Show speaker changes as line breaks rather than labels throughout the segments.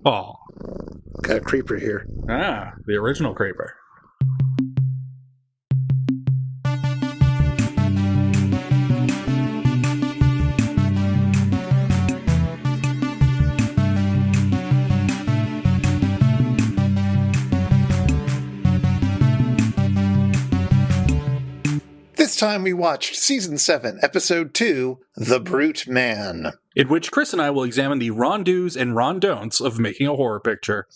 Oh,
Got a creeper here.
the original creeper.
This time we watched Season 7, Episode 2, The Brute Man.
In which Chris and I will examine the ron-dos and ron-don'ts of making a horror picture.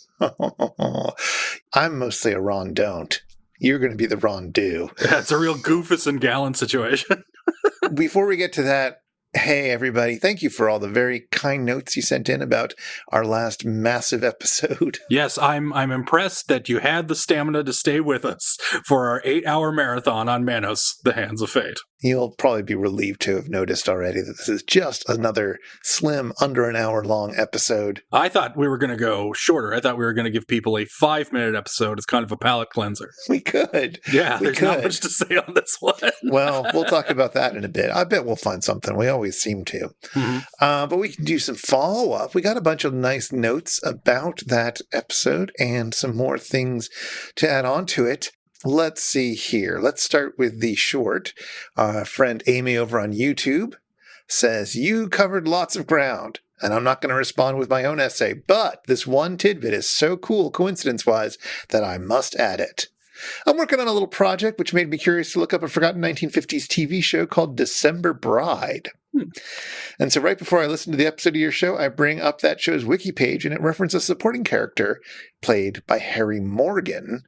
I'm mostly a Ron don't. You're going to be the Ron do.
That's a real Goofus and Gallant situation.
Before we get to that, hey everybody, thank you for all the very kind notes you sent in about our last massive episode.
Yes, I'm impressed that you had the stamina to stay with us for our 8-hour marathon on Manos, The Hands of Fate.
You'll probably be relieved to have noticed already that this is just another slim, under an hour long episode.
I thought we were going to go shorter. I thought we were going to give people a 5-minute episode as kind of a palate cleanser.
We could.
Yeah, there's not much to say on this one.
Well, we'll talk about that in a bit. I bet we'll find something. We always seem to.
Mm-hmm.
But we can do some follow-up. We got a bunch of nice notes about that episode and some more things to add on to it. Let's see here. Let's start with the short. Friend Amy over on YouTube says, you covered lots of ground, and I'm not going to respond with my own essay, but this one tidbit is so cool, coincidence-wise, that I must add it. I'm working on a little project which made me curious to look up a forgotten 1950s TV show called December Bride. And so right before I listen to the episode of your show, I bring up that show's wiki page, and it references a supporting character played by Harry Morgan,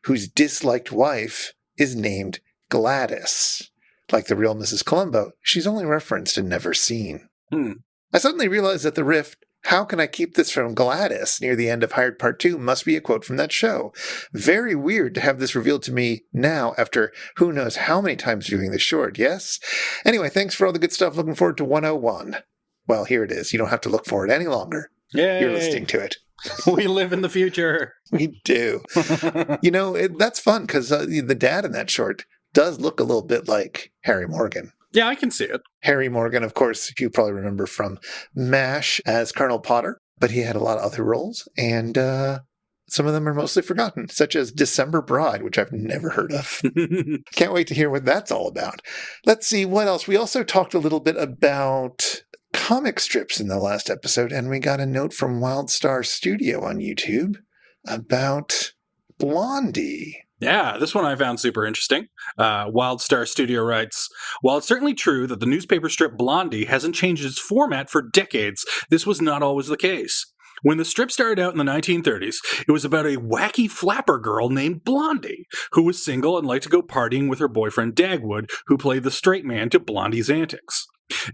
whose disliked wife is named Gladys. Like the real Mrs. Columbo, she's only referenced and never seen. I suddenly realized that the riff, how can I keep this from Gladys, near the end of Hired Part 2, must be a quote from that show. Very weird to have this revealed to me now after who knows how many times viewing the short, yes? Anyway, thanks for all the good stuff. Looking forward to 101. Well, here it is. You don't have to look for it any longer.
Yay.
You're listening to it.
We live in the future.
We do. That's fun because the dad in that short does look a little bit like Harry Morgan.
Yeah, I can see it.
Harry Morgan, of course, you probably remember from MASH as Colonel Potter, but he had a lot of other roles, and some of them are mostly forgotten, such as December Bride, which I've never heard of. Can't wait to hear what that's all about. Let's see, what else? We also talked a little bit about comic strips in the last episode, and we got a note from WildStar Studio on YouTube about Blondie.
Yeah, this one I found super interesting. WildStar Studio writes, while it's certainly true that the newspaper strip Blondie hasn't changed its format for decades, this was not always the case. When the strip started out in the 1930s, it was about a wacky flapper girl named Blondie, who was single and liked to go partying with her boyfriend Dagwood, who played the straight man to Blondie's antics.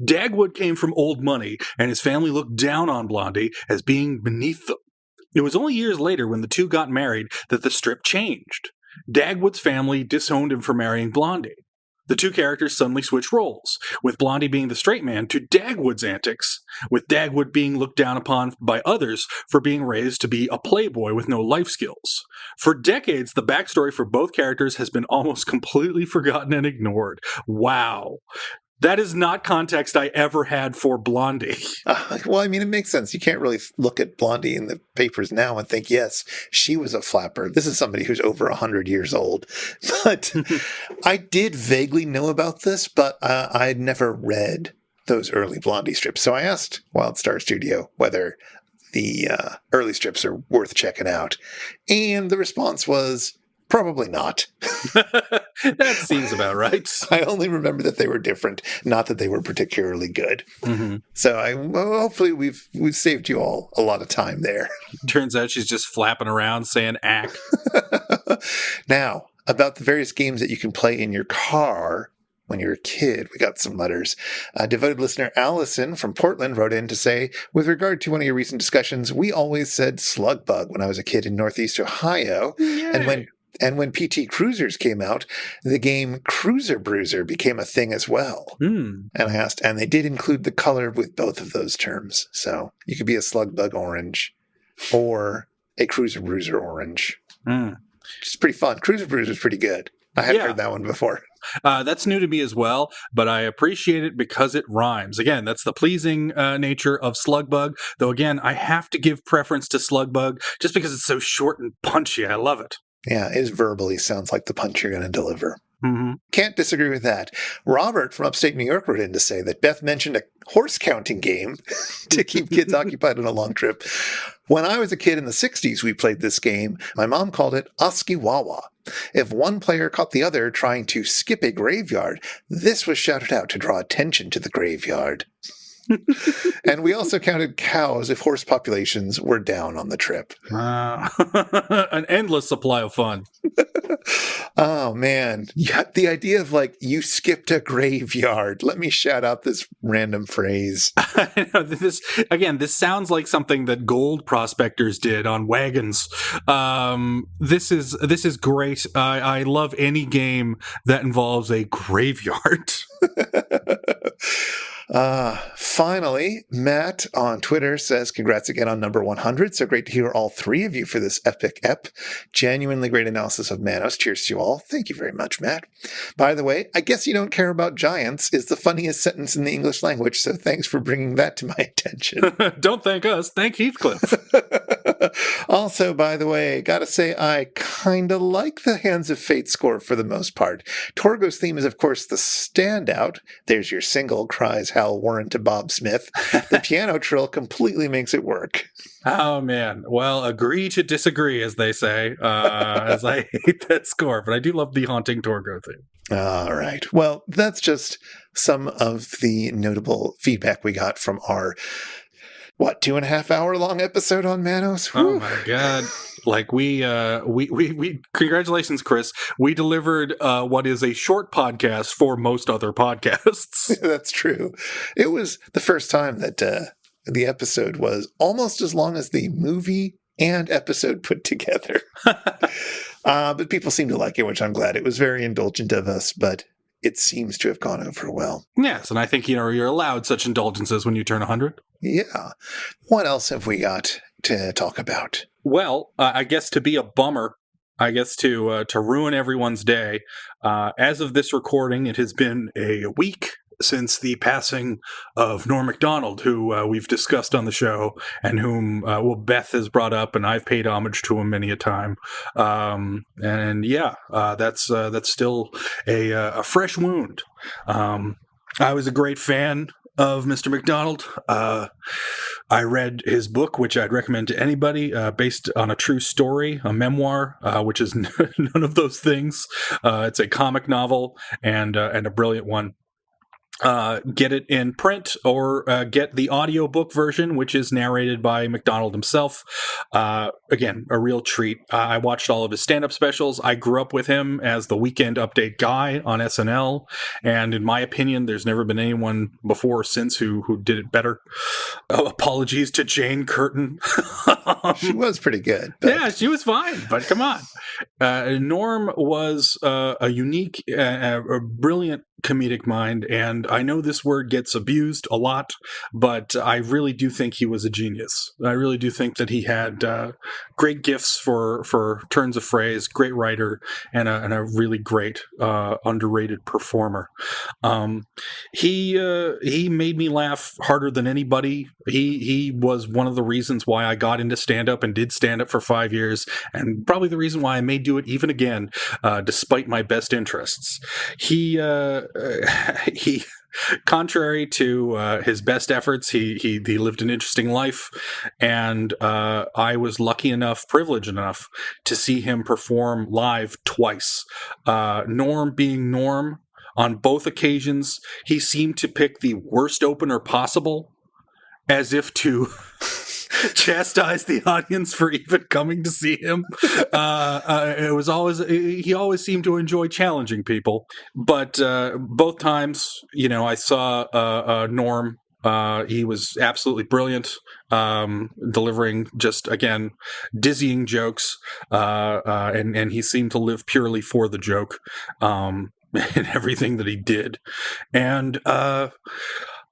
Dagwood came from old money, and his family looked down on Blondie as being beneath them. It was only years later, when the two got married, that the strip changed. Dagwood's family disowned him for marrying Blondie. The two characters suddenly switched roles, with Blondie being the straight man to Dagwood's antics, with Dagwood being looked down upon by others for being raised to be a playboy with no life skills. For decades, the backstory for both characters has been almost completely forgotten and ignored. Wow. That is not context I ever had for Blondie.
Well, I mean, it makes sense. You can't really look at Blondie in the papers now and think, yes, she was a flapper. This is somebody who's over 100 years old. But I did vaguely know about this, but I'd never read those early Blondie strips. So I asked WildStar Studio whether the early strips are worth checking out. And the response was, probably not.
That seems about right.
I only remember that they were different, not that they were particularly good.
Mm-hmm.
So hopefully we've saved you all a lot of time there.
Turns out she's just flapping around saying ack.
Now, about the various games that you can play in your car when you're a kid, we got some letters. Devoted listener Allison from Portland wrote in to say, with regard to one of your recent discussions, we always said slug bug when I was a kid in Northeast Ohio.
Yay.
And when PT Cruisers came out, the game Cruiser Bruiser became a thing as well. And I asked, and they did include the color with both of those terms. So you could be a slug bug orange or a Cruiser Bruiser orange. Which is pretty fun. Cruiser Bruiser is pretty good. I hadn't heard that one before.
That's new to me as well, but I appreciate it because it rhymes. Again, that's the pleasing nature of Slugbug, though again, I have to give preference to Slugbug just because it's so short and punchy. I love it.
Yeah, it verbally sounds like the punch you're going to deliver.
Mm-hmm.
Can't disagree with that. Robert from upstate New York wrote in to say that Beth mentioned a horse counting game to keep kids occupied on a long trip. When I was a kid in the 60s, we played this game. My mom called it Oskiwawa. If one player caught the other trying to skip a graveyard, this was shouted out to draw attention to the graveyard. And we also counted cows if horse populations were down on the trip.
An endless supply of fun.
Oh, man. Yeah, the idea of you skipped a graveyard. Let me shout out this random phrase.
This sounds like something that gold prospectors did on wagons. This is great. I love any game that involves a graveyard.
Finally, Matt on Twitter says, congrats again on number 100. So great to hear all three of you for this epic ep. Genuinely great analysis of Manos. Cheers to you all. Thank you very much, Matt. By the way, I guess you don't care about giants is the funniest sentence in the English language. So thanks for bringing that to my attention.
Don't thank us. Thank Heathcliff.
Also, by the way, gotta say, I kind of like the Hands of Fate score for the most part. Torgo's theme is, of course, the standout. There's your single, cries Hal Warren to Bob Smith. The piano trill completely makes it work.
Oh, man. Well, agree to disagree, as they say, as I hate that score. But I do love the haunting Torgo theme.
All right. Well, that's just some of the notable feedback we got from our 2.5 hour long episode on Manos? Whew.
Oh my God. We congratulations, Chris. We delivered what is a short podcast for most other podcasts.
That's true. It was the first time that the episode was almost as long as the movie and episode put together. But people seem to like it, which I'm glad. It was very indulgent of us, but it seems to have gone over well.
Yes, and I think you're allowed such indulgences when you turn 100.
Yeah. What else have we got to talk about?
Well, I guess to be a bummer, I guess to ruin everyone's day, as of this recording, it has been a week since the passing of Norm Macdonald, who we've discussed on the show, and whom Beth has brought up, and I've paid homage to him many a time. That's still a fresh wound. I was a great fan of Mr. Macdonald. I read his book, which I'd recommend to anybody, based on a true story, a memoir, which is none of those things. It's a comic novel and a brilliant one. Get it in print or get the audiobook version, which is narrated by Macdonald himself. Again, a real treat. I watched all of his stand-up specials. I grew up with him as the Weekend Update guy on SNL, and in my opinion, there's never been anyone before or since who did it better. Apologies to Jane Curtin.
She was pretty good.
Yeah, she was fine, but come on. Norm was a unique, a brilliant comedic mind, and I know this word gets abused a lot, but I really do think he was a genius. I really do think that he had great gifts for turns of phrase, great writer, and a really great underrated performer. He made me laugh harder than anybody. He was one of the reasons why I got into stand-up and did stand-up for 5 years, and probably the reason why I may do it even again, despite my best interests. He contrary to his best efforts, he lived an interesting life, and I was lucky enough, privileged enough, to see him perform live twice. Norm being Norm, on both occasions, he seemed to pick the worst opener possible, as if to chastise the audience for even coming to see him. It was always, he always seemed to enjoy challenging people. But both times, I saw Norm. He was absolutely brilliant, delivering just, again, dizzying jokes, and he seemed to live purely for the joke in everything that he did. And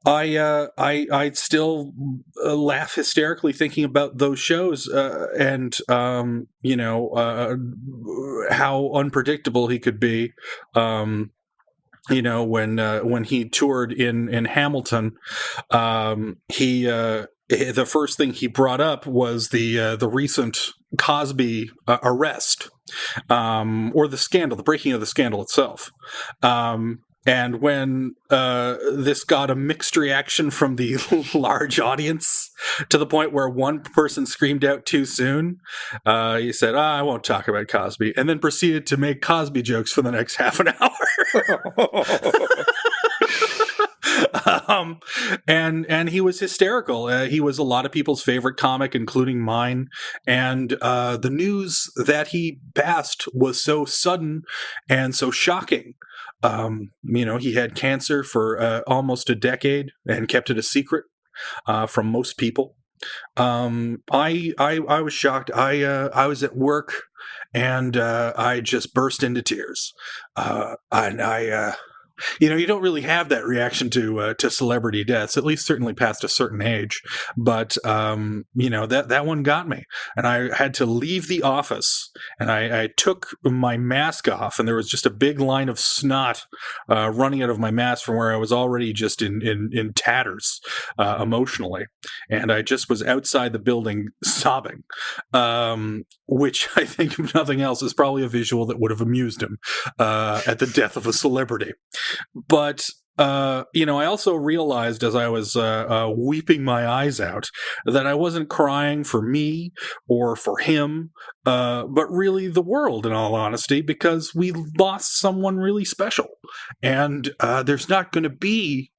I still laugh hysterically thinking about those shows, and how unpredictable he could be. When he toured in Hamilton, he the first thing he brought up was the recent Cosby arrest, or the scandal, the breaking of the scandal itself. And when this got a mixed reaction from the large audience, to the point where one person screamed out too soon, he said, I won't talk about Cosby, and then proceeded to make Cosby jokes for the next half an hour. And he was hysterical. He was a lot of people's favorite comic, including mine. And the news that he passed was so sudden and so shocking. He had cancer for almost a decade and kept it a secret from most people. I was shocked. I was at work and I just burst into tears. You don't really have that reaction to celebrity deaths, at least certainly past a certain age. But that one got me, and I had to leave the office, and I took my mask off, and there was just a big line of snot running out of my mask from where I was already just in tatters emotionally, and I just was outside the building sobbing, which I think, if nothing else, is probably a visual that would have amused him at the death of a celebrity. But I also realized as I was weeping my eyes out that I wasn't crying for me or for him, but really the world, in all honesty, because we lost someone really special. And there's not going to be,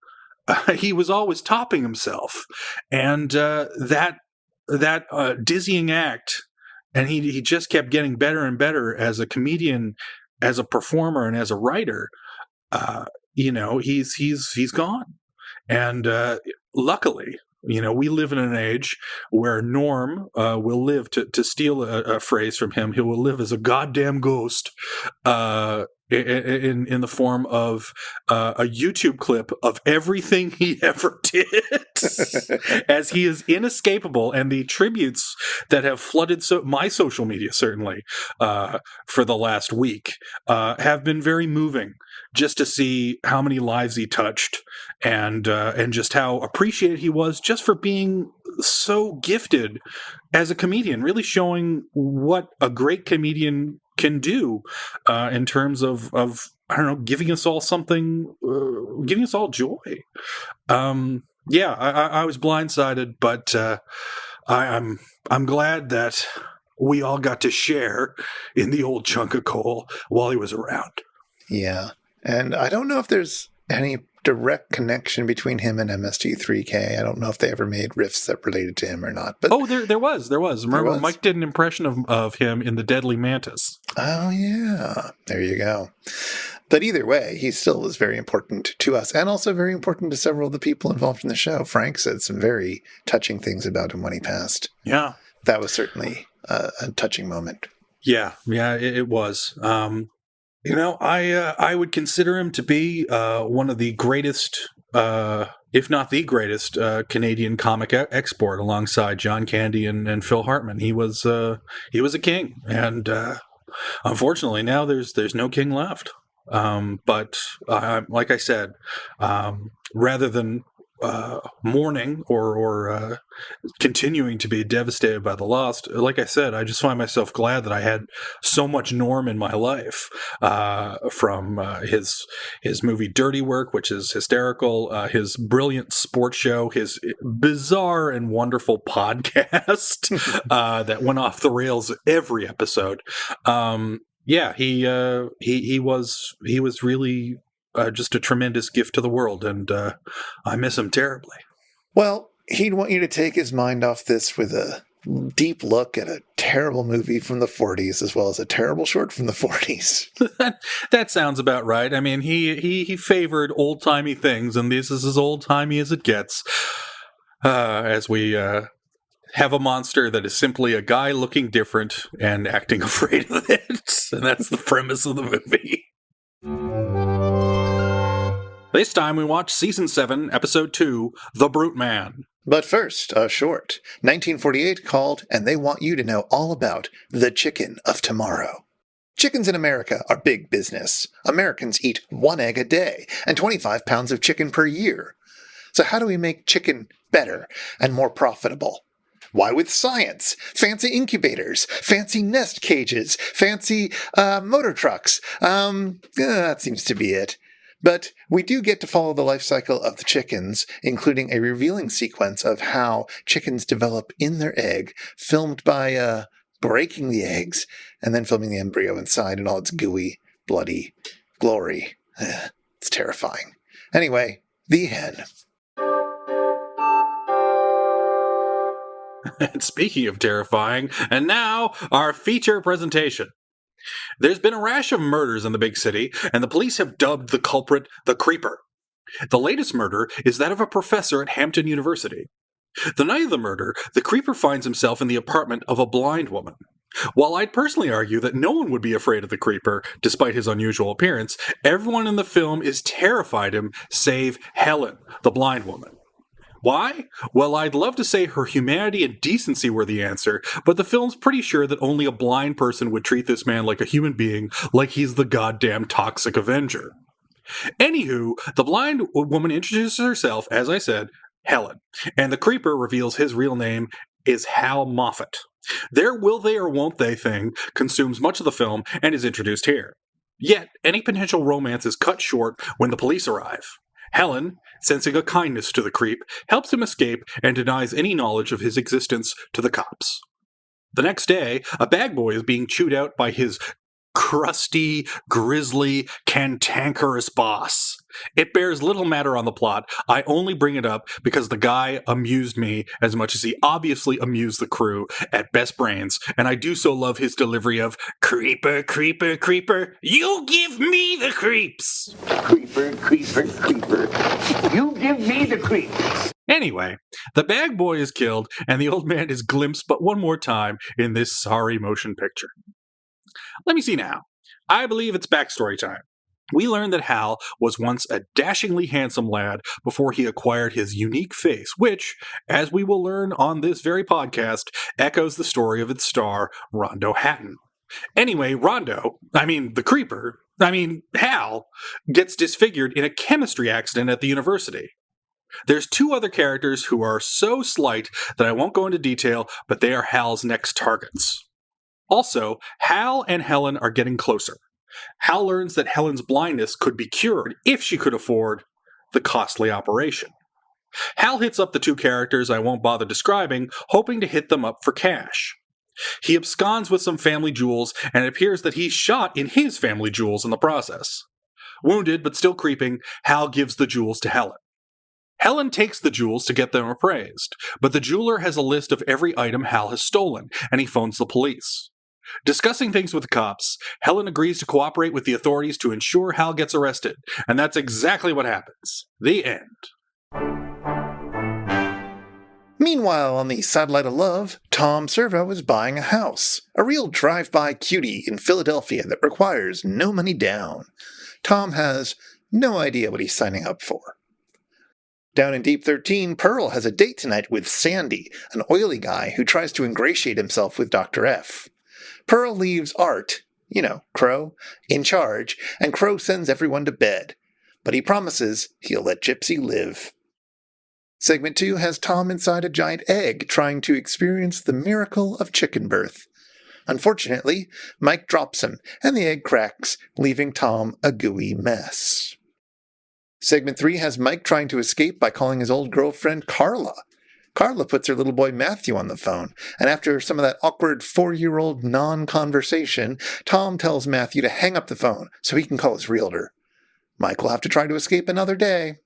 he was always topping himself. And that dizzying act, and he just kept getting better and better as a comedian, as a performer, and as a writer. He's gone. And luckily, we live in an age where Norm will live, to steal a phrase from him, he will live as a goddamn ghost in the form of a YouTube clip of everything he ever did, as he is inescapable. And the tributes that have flooded my social media, certainly for the last week, have been very moving, just to see how many lives he touched, and just how appreciated he was just for being so gifted as a comedian, really showing what a great comedian can do in terms of I don't know, giving us all something, giving us all joy. I was blindsided, but I'm glad that we all got to share in the old chunk of coal while he was around.
Yeah. And I don't know if there's any direct connection between him and MST3K. I don't know if they ever made riffs that related to him or not. But
there was. Remember, Mike did an impression of him in The Deadly Mantis.
Oh, yeah. There you go. But either way, he still was very important to us, and also very important to several of the people involved in the show. Frank said some very touching things about him when he passed.
Yeah.
That was certainly a touching moment.
Yeah, it was. I would consider him to be one of the greatest, if not the greatest, Canadian comic export, alongside John Candy and Phil Hartman. He was a king, and unfortunately now there's no king left. But like I said, rather than mourning or continuing to be devastated by the loss, like I said, I just find myself glad that I had so much Norm in my life, from his movie Dirty Work, which is hysterical, his brilliant sports show, his bizarre and wonderful podcast that went off the rails every episode. He was really just a tremendous gift to the world, and I miss him terribly.
Well, he'd want you to take his mind off this with a deep look at a terrible movie from the 40s, as well as a terrible short from the 40s.
That sounds about right. I mean, he favored old-timey things, and this is as old-timey as it gets, as we have a monster that is simply a guy looking different and acting afraid of it. And that's the premise of the movie. This time we watch Season 7, Episode 2, The Brute Man.
But first, a short, 1948 called And They Want You to Know All About the Chicken of Tomorrow. Chickens in America are big business. Americans eat 1 egg a day and 25 pounds of chicken per year. So how do we make chicken better and more profitable? Why, with science, fancy incubators, fancy nest cages, fancy motor trucks. That seems to be it. But we do get to follow the life cycle of the chickens, including a revealing sequence of how chickens develop in their egg, filmed by breaking the eggs and then filming the embryo inside in all its gooey, bloody glory. It's terrifying. Anyway, the hen.
And speaking of terrifying, and now our feature presentation. There's been a rash of murders in the big city, and the police have dubbed the culprit the Creeper. The latest murder is that of a professor at Hampton University. The night of the murder, the Creeper finds himself in the apartment of a blind woman. While I'd personally argue that no one would be afraid of the Creeper, despite his unusual appearance, everyone in the film is terrified of him, save Helen, the blind woman. Why? Well, I'd love to say her humanity and decency were the answer, but the film's pretty sure that only a blind person would treat this man like a human being, like he's the goddamn toxic Avenger. Anywho, the blind woman introduces herself, as I said, Helen, and the Creeper reveals his real name is Hal Moffat. Their will they or won't they thing consumes much of the film and is introduced here. Yet, any potential romance is cut short when the police arrive. Helen, sensing a kindness to the creep, helps him escape and denies any knowledge of his existence to the cops. The next day, a bag boy is being chewed out by his crusty, grisly, cantankerous boss. It bears little matter on the plot. I only bring it up because the guy amused me as much as he obviously amused the crew at Best Brains, and I do so love his delivery of "Creeper, creeper, creeper, you give me the creeps."
Creeper, creeper, creeper, you give me the creeps.
Anyway, the bag boy is killed, and the old man is glimpsed but one more time in this sorry motion picture. Let me see now. I believe it's backstory time. We learn that Hal was once a dashingly handsome lad before he acquired his unique face, which, as we will learn on this very podcast, echoes the story of its star, Rondo Hatton. Anyway, Hal, gets disfigured in a chemistry accident at the university. There's 2 other characters who are so slight that I won't go into detail, but they are Hal's next targets. Also, Hal and Helen are getting closer. Hal learns that Helen's blindness could be cured if she could afford the costly operation. Hal hits up the 2 characters I won't bother describing, hoping to hit them up for cash. He absconds with some family jewels, and it appears that he's shot in his family jewels in the process. Wounded, but still creeping, Hal gives the jewels to Helen. Helen takes the jewels to get them appraised, but the jeweler has a list of every item Hal has stolen, and he phones the police. Discussing things with the cops, Helen agrees to cooperate with the authorities to ensure Hal gets arrested, and that's exactly what happens. The end.
Meanwhile, on the satellite of love, Tom Servo is buying a house, a real drive-by cutie in Philadelphia that requires no money down. Tom has no idea what he's signing up for. Down in Deep 13, Pearl has a date tonight with Sandy, an oily guy who tries to ingratiate himself with Dr. F. Pearl leaves Art, Crow, in charge, and Crow sends everyone to bed. But he promises he'll let Gypsy live. Segment 2 has Tom inside a giant egg trying to experience the miracle of chicken birth. Unfortunately, Mike drops him, and the egg cracks, leaving Tom a gooey mess. Segment 3 has Mike trying to escape by calling his old girlfriend Carla. Carla puts her little boy Matthew on the phone, and after some of that awkward 4-year-old non-conversation, Tom tells Matthew to hang up the phone so he can call his realtor. Mike will have to try to escape another day.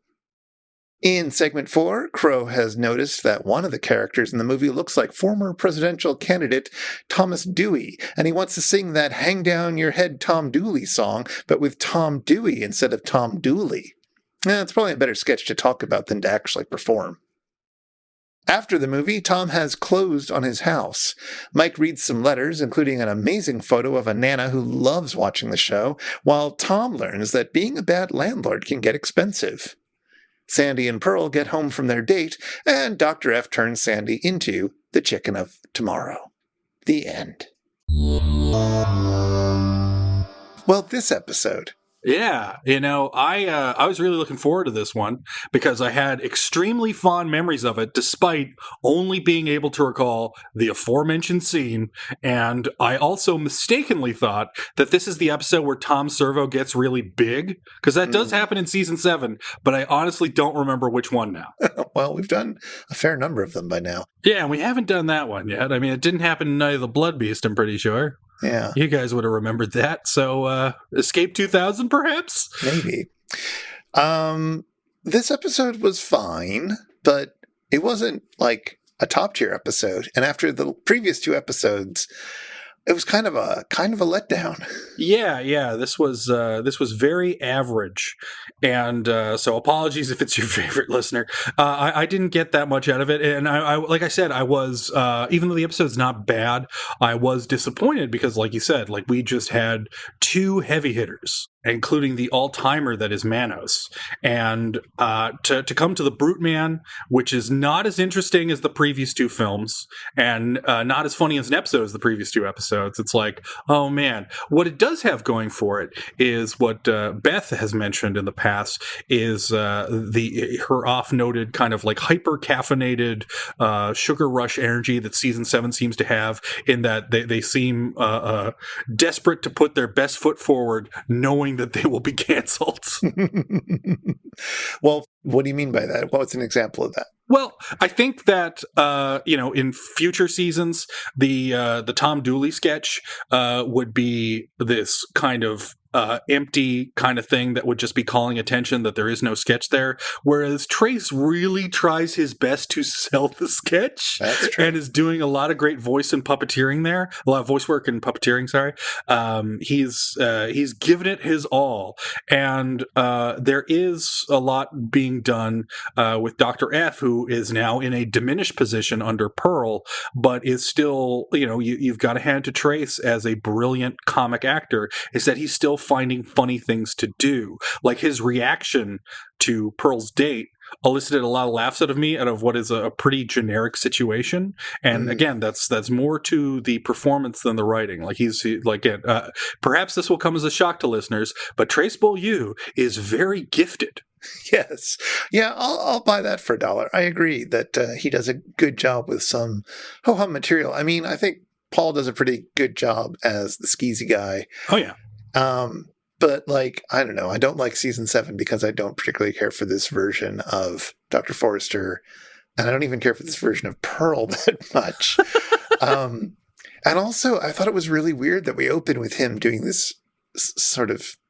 In segment 4, Crow has noticed that one of the characters in the movie looks like former presidential candidate Thomas Dewey, and he wants to sing that Hang Down Your Head Tom Dooley song, but with Tom Dewey instead of Tom Dooley. It's probably a better sketch to talk about than to actually perform. After the movie, Tom has closed on his house. Mike reads some letters, including an amazing photo of a Nana who loves watching the show, while Tom learns that being a bad landlord can get expensive. Sandy and Pearl get home from their date, and Dr. F turns Sandy into the chicken of tomorrow. The end. Well, this episode.
Yeah, I was really looking forward to this one because I had extremely fond memories of it, despite only being able to recall the aforementioned scene. And I also mistakenly thought that this is the episode where Tom Servo gets really big, because that does happen in season 7, but I honestly don't remember which one now.
Well, we've done a fair number of them by now.
Yeah, and we haven't done that one yet. I mean, it didn't happen in Night of the Blood Beast, I'm pretty sure.
Yeah.
You guys would have remembered that. So, Escape 2000, perhaps?
Maybe. This episode was fine, but it wasn't like a top tier episode. And after the previous 2 episodes, it was kind of a letdown.
Yeah. This was very average, and so apologies if it's your favorite listener. I didn't get that much out of it, and I like I said, I was even though the episode's not bad, I was disappointed because, like you said, like we just had 2 heavy hitters, including the all-timer that is Manos, and to come to the Brute Man, which is not as interesting as the previous 2 films, and not as funny as an episode as the previous 2 episodes. It's like, oh man. What it does have going for it is what Beth has mentioned in the past is her off-noted kind of like hyper-caffeinated sugar rush energy that season 7 seems to have, in that they seem desperate to put their best foot forward, knowing that they will be canceled.
Well, what do you mean by that? What's an example of that?
Well, I think that in future seasons, the Tom Dooley sketch would be this kind of empty kind of thing that would just be calling attention that there is no sketch there. Whereas Trace really tries his best to sell the sketch.
That's true.
And is doing a lot of great voice and puppeteering there. A lot of voice work and puppeteering, sorry. He's given it his all. And there is a lot being done with Dr. F, who is now in a diminished position under Pearl, but is still, you've got to hand to Trace as a brilliant comic actor, is that he's still finding funny things to do. Like his reaction to Pearl's date elicited a lot of laughs out of me out of what is a pretty generic situation. And again, that's more to the performance than the writing. Like perhaps this will come as a shock to listeners, but Trace Beaulieu is very gifted.
Yes. Yeah, I'll buy that for $1. I agree that he does a good job with some ho-hum material. I mean, I think Paul does a pretty good job as the skeezy guy.
Oh, yeah.
But I don't know. I don't like season 7 because I don't particularly care for this version of Dr. Forrester. And I don't even care for this version of Pearl that much. And also, I thought it was really weird that we open with him doing this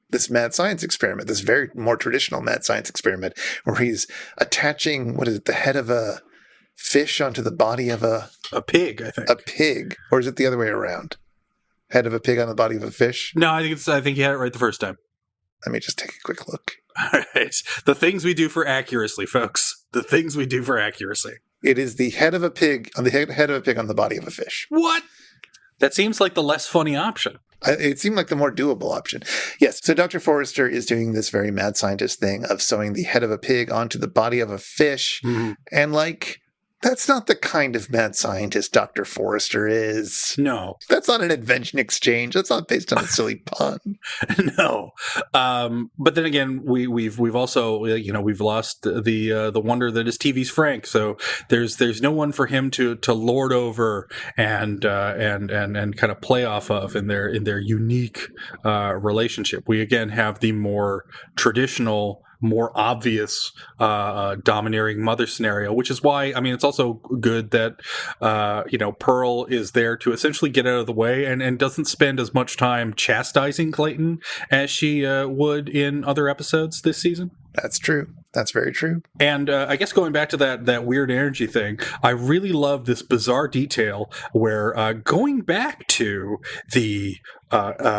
this mad science experiment, this very more traditional mad science experiment, where he's attaching, the head of a fish onto the body of a
pig, I think.
A pig. Or is it the other way around? Head of a pig on the body of a fish?
No, I think you had it right the first time.
Let me just take a quick look.
All right. The things we do for accuracy, folks. The things we do for accuracy.
It is the head of a pig on the head of a pig on the body of a fish.
What? That seems like the less funny option.
It seemed like the more doable option. Yes. So Dr. Forrester is doing this very mad scientist thing of sewing the head of a pig onto the body of a fish. Mm-hmm. And that's not the kind of mad scientist Dr. Forrester is.
No.
That's not an invention exchange. That's not based on a silly pun.
No. But then again, we've also, we've lost the wonder that is TV's Frank. So there's no one for him to lord over and kind of play off of in their unique relationship. We again have the more traditional, more obvious domineering mother scenario, which is why, it's also good that Pearl is there to essentially get out of the way and doesn't spend as much time chastising Clayton as she would in other episodes this season.
That's true. That's very true.
And I guess going back to that weird energy thing, I really love this bizarre detail where going back to the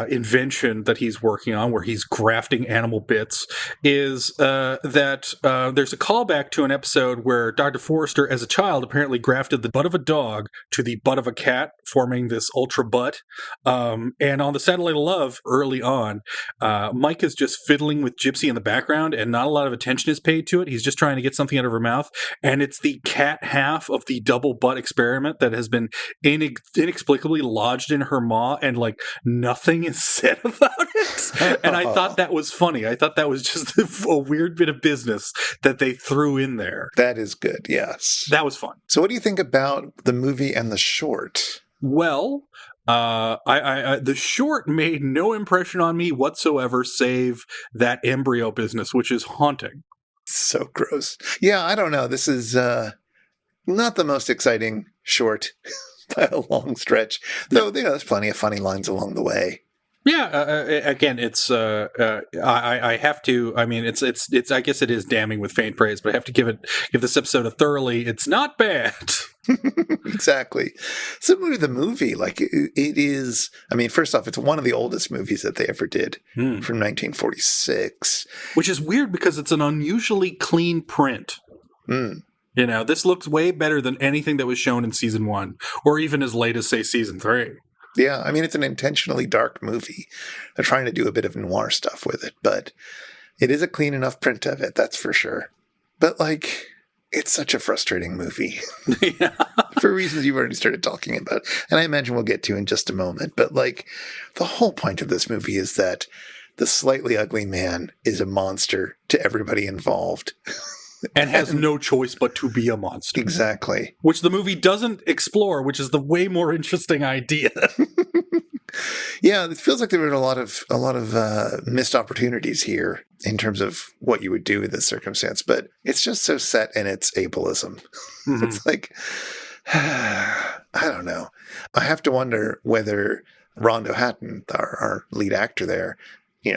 invention that he's working on, where he's grafting animal bits, is that there's a callback to an episode where Dr. Forrester, as a child, apparently grafted the butt of a dog to the butt of a cat, forming this ultra butt. And on the Satellite of Love, early on, Mike is just fiddling with Gypsy in the background, and not a lot of attention is paid to it. He's just trying to get something out of her mouth, and it's the cat half of the double butt experiment that has been inexplicably lodged in her maw, and like nothing is said about it. And I thought that was funny. I thought that was just a weird bit of business that they threw in there.
That is good, yes.
That was fun.
So what do you think about the movie and the short?
Well, the short made no impression on me whatsoever, save that embryo business, which is haunting.
So gross. Yeah, I don't know. This is not the most exciting short by a long stretch, though. There's plenty of funny lines along the way.
Yeah, again, it's I have to. I mean, it's. I guess it is damning with faint praise, but I have to give this episode a thoroughly. It's not bad.
Exactly. Similar to the movie, like it is. I mean, first off, it's one of the oldest movies that they ever did from 1946,
which is weird because it's an unusually clean print. This looks way better than anything that was shown in season 1, or even as late as, say, season 3.
Yeah, I mean, it's an intentionally dark movie. They're trying to do a bit of noir stuff with it, but it is a clean enough print of it, that's for sure. But, like, it's such a frustrating movie.
Yeah.
For reasons you've already started talking about, and I imagine we'll get to in just a moment. But, like, the whole point of this movie is that the slightly ugly man is a monster to everybody involved.
And has no choice but to be a monster.
Exactly.
Which the movie doesn't explore, which is the way more interesting idea.
Yeah, it feels like there were a lot of missed opportunities here in terms of what you would do in this circumstance. But it's just so set in its ableism. Mm-hmm. It's like, I don't know. I have to wonder whether Rondo Hatton, our lead actor there,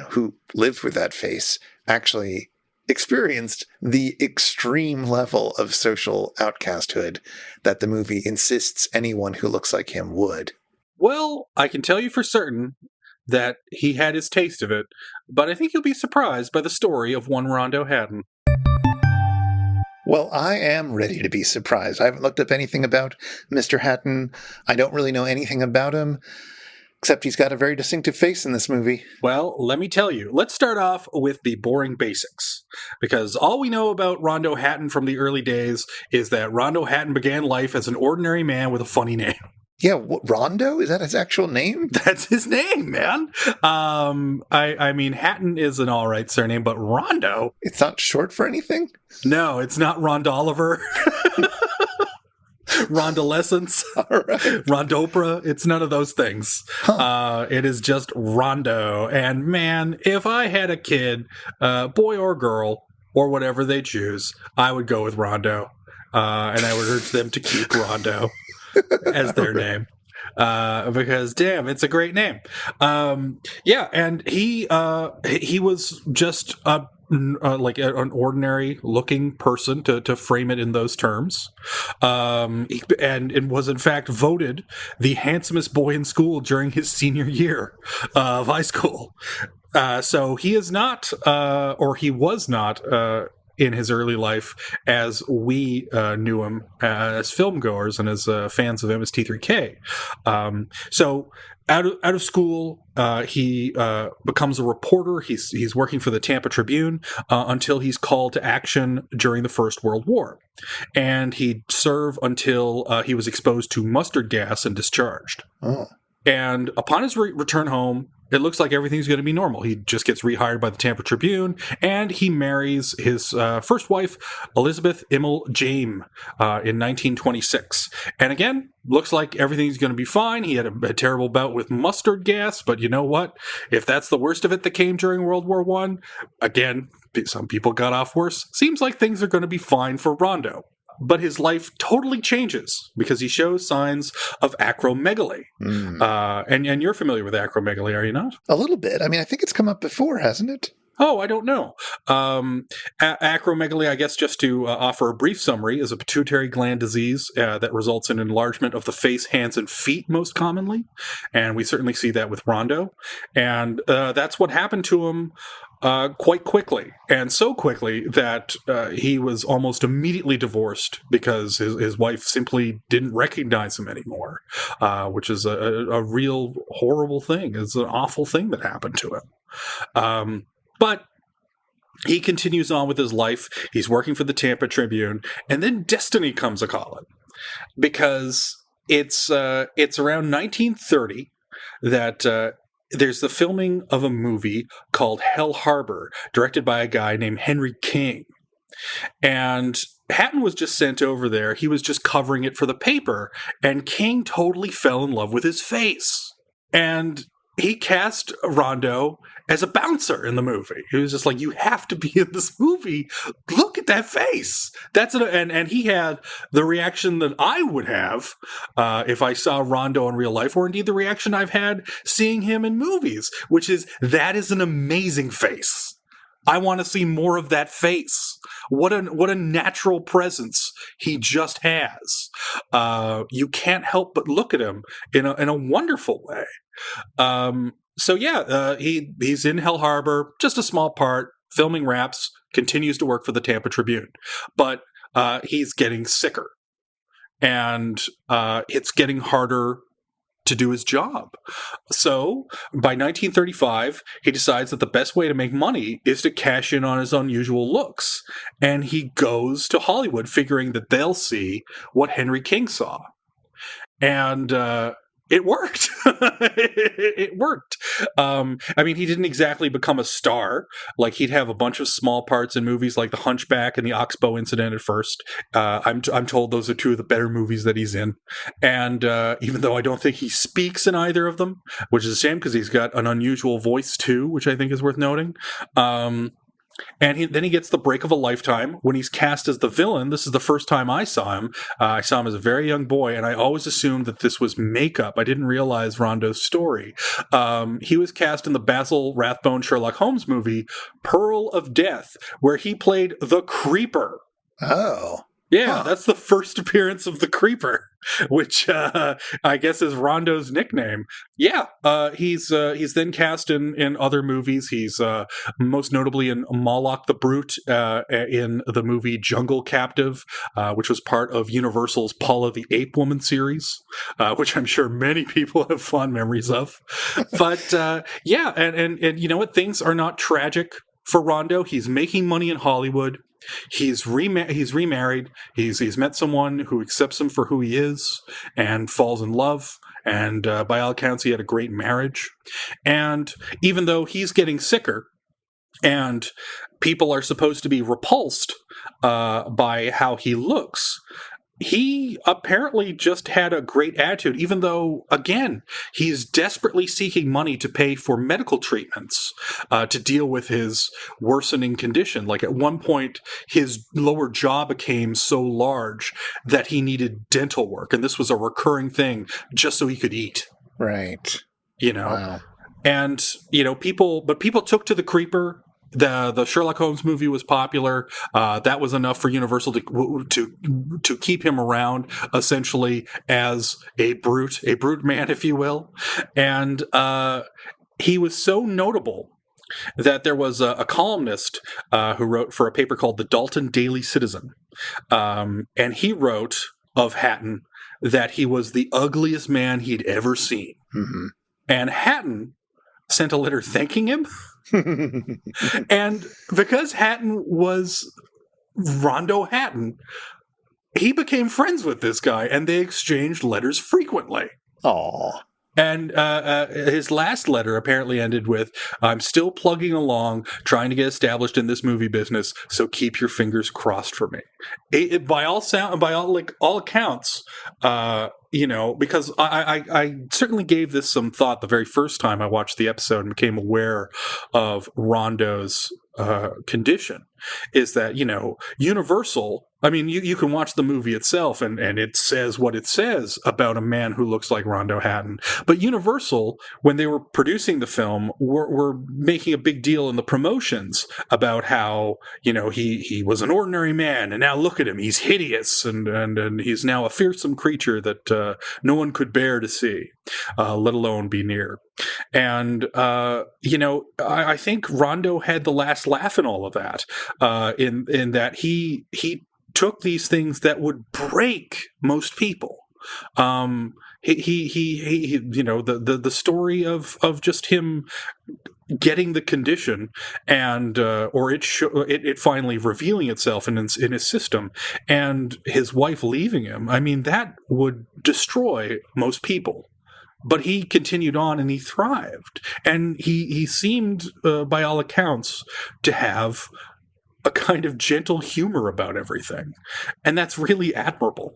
who lived with that face, actually experienced the extreme level of social outcasthood that the movie insists anyone who looks like him would.
Well, I can tell you for certain that he had his taste of it, but I think you'll be surprised by the story of one Rondo Hatton.
Well, I am ready to be surprised. I haven't looked up anything about Mr. Hatton. I don't really know anything about him, except he's got a very distinctive face in this movie.
Well, let me tell you. Let's start off with the boring basics. Because all we know about Rondo Hatton from the early days is that Rondo Hatton began life as an ordinary man with a funny name.
Yeah, Rondo? Is that his actual name?
That's his name, man. I mean, Hatton is an all right surname, but Rondo?
It's not short for anything?
No, it's not Rondoliver. Rondolescence,
right.
Rondopra, it's none of those things. It is just Rondo. And man, if I had a kid, boy or girl, or whatever they choose, I would go with Rondo. And I would urge them to keep Rondo as their name. Because damn, it's a great name. Yeah, and he was just like an ordinary looking person, to frame it in those terms, and was in fact voted the handsomest boy in school during his senior year of high school. So he is not, or he was not, in his early life as we knew him as filmgoers and as fans of MST3K. So out of school, he becomes a reporter. He's working for the Tampa Tribune until he's called to action during the First World War. And he'd serve until he was exposed to mustard gas and discharged.
Oh.
And upon his return home, it looks like everything's going to be normal. He just gets rehired by the Tampa Tribune, and he marries his first wife, Elizabeth Immel James, in 1926. And again, looks like everything's going to be fine. He had a terrible bout with mustard gas, but you know what? If that's the worst of it that came during World War I, again, some people got off worse. Seems like things are going to be fine for Rondo. But his life totally changes because he shows signs of acromegaly. And you're familiar with acromegaly, are you not?
A little bit. I mean, I think it's come up before, hasn't it?
Oh, I don't know. Acromegaly, I guess, just to offer a brief summary, is a pituitary gland disease that results in enlargement of the face, hands, and feet most commonly. And we certainly see that with Rondo. And that's what happened to him quite quickly. And so quickly that he was almost immediately divorced because his wife simply didn't recognize him anymore, which is a real horrible thing. It's an awful thing that happened to him. But he continues on with his life. He's working for the Tampa Tribune, and then destiny comes a calling, because it's around 1930 that there's the filming of a movie called Hell Harbor, directed by a guy named Henry King. And Hatton was just sent over there. He was just covering it for the paper, and King totally fell in love with his face. And he cast Rondo as a bouncer in the movie. He was just like, you have to be in this movie. Look at that face. And he had the reaction that I would have if I saw Rondo in real life, or indeed the reaction I've had seeing him in movies, which is, that is an amazing face. I want to see more of that face. What a natural presence he just has. You can't help but look at him in a wonderful way. He's in Hell Harbor, just a small part, filming raps, continues to work for the Tampa Tribune, but he's getting sicker, and it's getting harder to do his job. So by 1935, he decides that the best way to make money is to cash in on his unusual looks, and he goes to Hollywood figuring that they'll see what Henry King saw. And it worked. It worked. He didn't exactly become a star. Like, he'd have a bunch of small parts in movies like The Hunchback and The Oxbow Incident at first. I'm told those are two of the better movies that he's in. And even though I don't think he speaks in either of them, which is a shame because he's got an unusual voice too, which I think is worth noting. And then he gets the break of a lifetime when he's cast as the villain. This is the first time I saw him. I saw him as a very young boy, and I always assumed that this was makeup. I didn't realize Rondo's story. He was cast in the Basil Rathbone Sherlock Holmes movie, Pearl of Death, where he played the Creeper.
Oh.
Yeah, that's the first appearance of the Creeper, which I guess is Rondo's nickname. Yeah, he's then cast in other movies. He's most notably in Moloch the Brute in the movie Jungle Captive, which was part of Universal's Paula the Ape Woman series, which I'm sure many people have fond memories of. But and you know what? Things are not tragic for Rondo. He's making money in Hollywood. He's remarried. He's met someone who accepts him for who he is and falls in love. And by all accounts, he had a great marriage. And even though he's getting sicker, and people are supposed to be repulsed by how he looks, he apparently just had a great attitude, even though, again, he's desperately seeking money to pay for medical treatments to deal with his worsening condition. Like, at one point, his lower jaw became so large that he needed dental work, and this was a recurring thing just so he could eat.
Right.
You know?
Wow.
And, people took to the Creeper. The Sherlock Holmes movie was popular. That was enough for Universal to keep him around, essentially as a brute man, if you will. And he was so notable that there was a columnist who wrote for a paper called the Dalton Daily Citizen, and he wrote of Hatton that he was the ugliest man he'd ever seen.
Mm-hmm.
And Hatton sent a letter thanking him. And because Hatton was Rondo Hatton, he became friends with this guy, and they exchanged letters frequently.
Aww.
And his last letter apparently ended with, "I'm still plugging along, trying to get established in this movie business, so keep your fingers crossed for me." By all accounts, because I certainly gave this some thought the very first time I watched the episode and became aware of Rondo's condition, is that, Universal I mean, you can watch the movie itself, and it says what it says about a man who looks like Rondo Hatton. But Universal, when they were producing the film, were making a big deal in the promotions about how, he was an ordinary man, and now look at him, he's hideous, and he's now a fearsome creature that no one could bear to see, let alone be near. And, I think Rondo had the last laugh in all of that, in that he took these things that would break most people. The story of just him getting the condition and or it finally revealing itself in his system, and his wife leaving him. I mean, that would destroy most people. But he continued on and he thrived. And he seemed, by all accounts, to have a kind of gentle humor about everything. And that's really admirable.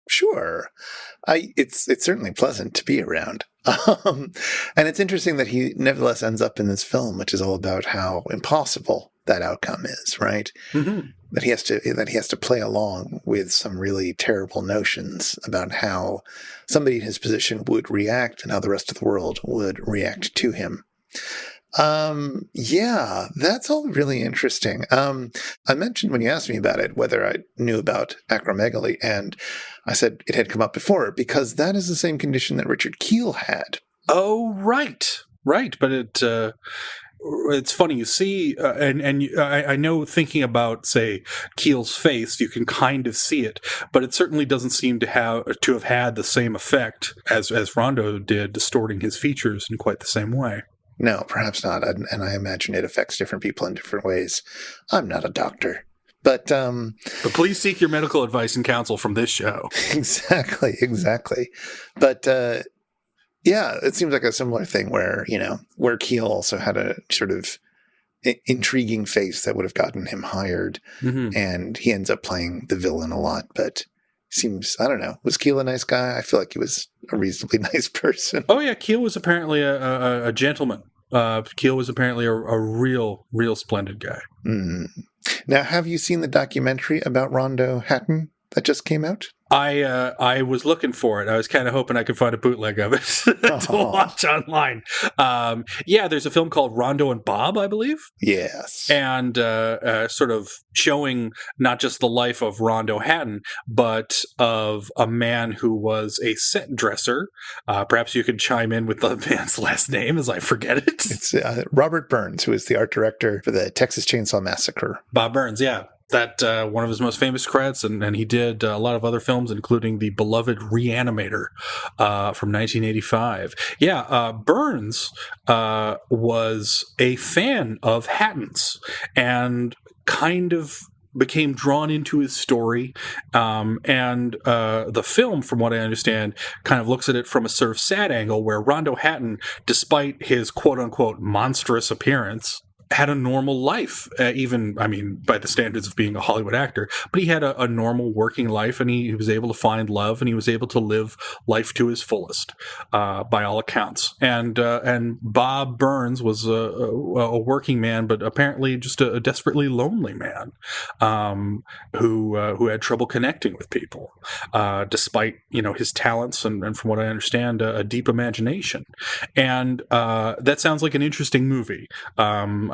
Sure. It's certainly pleasant to be around. And it's interesting that he nevertheless ends up in this film, which is all about how impossible that outcome is, right?
Mm-hmm.
That he has to play along with some really terrible notions about how somebody in his position would react and how the rest of the world would react to him. Yeah, that's all really interesting. I mentioned when you asked me about it, whether I knew about acromegaly, and I said it had come up before because that is the same condition that Richard Keel had.
Oh, right. But it's funny, you see, I know, thinking about, say, Keel's face, you can kind of see it, but it certainly doesn't seem to have had the same effect as Rondo did, distorting his features in quite the same way.
No, perhaps not, and I imagine it affects different people in different ways. I'm not a doctor. But
please seek your medical advice and counsel from this show.
Exactly. But yeah, it seems like a similar thing where Keel also had a sort of intriguing face that would have gotten him hired,
mm-hmm.
and he ends up playing the villain a lot. But seems, I don't know, was Keel a nice guy? I feel like he was a reasonably nice person.
Oh yeah, Keel was apparently a gentleman. Keel was apparently a real splendid guy.
Mm. Now, have you seen the documentary about Rondo Hatton that just came out?
I was looking for it. I was kind of hoping I could find a bootleg of it to watch online. Yeah, there's a film called Rondo and Bob, I believe.
Yes.
And sort of showing not just the life of Rondo Hatton, but of a man who was a set dresser. Perhaps you could chime in with the man's last name as I forget it.
It's Robert Burns, who is the art director for the Texas Chainsaw Massacre.
Bob Burns, yeah. That one of his most famous credits, and he did a lot of other films, including the beloved Reanimator from 1985. Yeah, Burns was a fan of Hatton's and kind of became drawn into his story, and the film, from what I understand, kind of looks at it from a sort of sad angle where Rondo Hatton, despite his quote-unquote monstrous appearance, had a normal life, even, I mean, by the standards of being a Hollywood actor, but he had a normal working life, and he was able to find love, and he was able to live life to his fullest, by all accounts. And Bob Burns was a working man, but apparently just a desperately lonely man, who had trouble connecting with people, despite, his talents and from what I understand, a deep imagination. And that sounds like an interesting movie.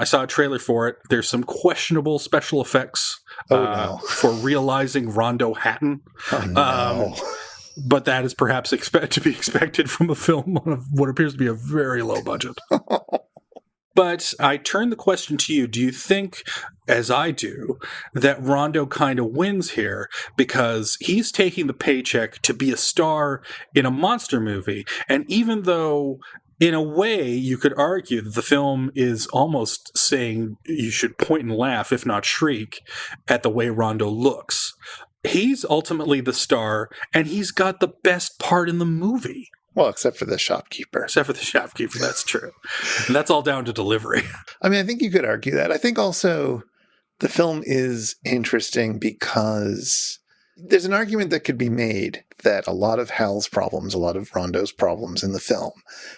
I saw a trailer for it. There's some questionable special effects for realizing Rondo Hatton.
Oh, no.
But that is perhaps to be expected from a film on what appears to be a very low budget. But I turn the question to you. Do you think, as I do, that Rondo kind of wins here because he's taking the paycheck to be a star in a monster movie? And even though, in a way, you could argue that the film is almost saying you should point and laugh, if not shriek, at the way Rondo looks, he's ultimately the star, and he's got the best part in the movie.
Well, except for the shopkeeper.
That's true. And that's all down to delivery.
I mean, I think you could argue that. I think also the film is interesting because there's an argument that could be made that a lot of Hal's problems, a lot of Rondo's problems in the film